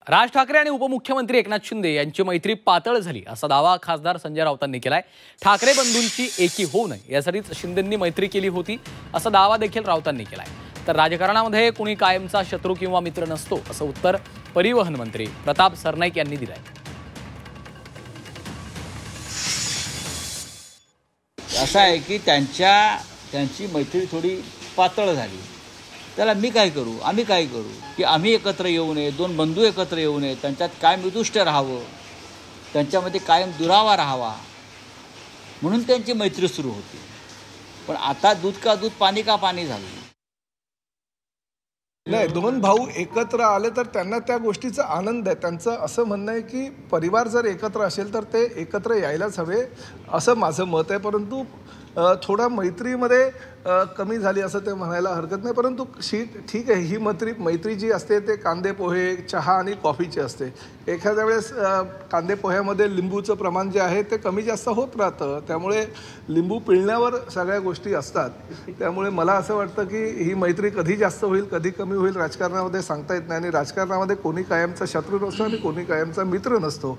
राज ठाकरे आणि उपमुख्यमंत्री एकनाथ शिंदे यांची मैत्री पातळ झाली असा दावा खासदार संजय राऊतांनी केलाय। ठाकरे बंधूंची एकी होऊ नये यासाठीच शिंदेंनी मैत्री केली होती असा दावा देखील राऊतांनी केलाय। तर राजकारणामध्ये कुणी कायमचा शत्रू किंवा मित्र नसतो असं उत्तर परिवहन मंत्री प्रताप सरनाईक यांनी दिलंय। असं आहे की त्यांची मैत्री थोडी पातळ झाली, त्याला मी काय करू, आम्ही काय करू की आम्ही एकत्र येऊ नये, दोन बंधू एकत्र येऊ नये, त्यांच्यात कायम विदुष्ट राहावं, त्यांच्यामध्ये कायम दुरावा राहावा म्हणून त्यांची मैत्री सुरू होती। पण आता दूध का दूध पाणी का पाणी झालं। नाही, दोन भाऊ एकत्र आले तर त्यांना त्या गोष्टीचा आनंद आहे। त्यांचं असं म्हणणं आहे की परिवार जर एकत्र असेल तर ते एकत्र यायलाच हवे असं माझं मत आहे। परंतु थोडा मैत्रीमध्ये कमी झाली असं ते म्हणायला हरकत नाही। परंतु ठीक आहे, ही मैत्री जी असते ते कांदे पोहे, चहा आणि कॉफीची असते। एखाद्या वेळेस कांदे पोह्यामध्ये लिंबूचं प्रमाण जे आहे ते कमी जास्त होत राहतं, त्यामुळे लिंबू पिळण्यावर सगळ्या गोष्टी असतात। त्यामुळे मला असं वाटतं की ही मैत्री कधी जास्त होईल कधी कमी होईल राजकारणामध्ये सांगता येत नाही, आणि राजकारणामध्ये कोणी कायमचा शत्रू नसतो आणि कोणी कायमचा मित्र नसतो।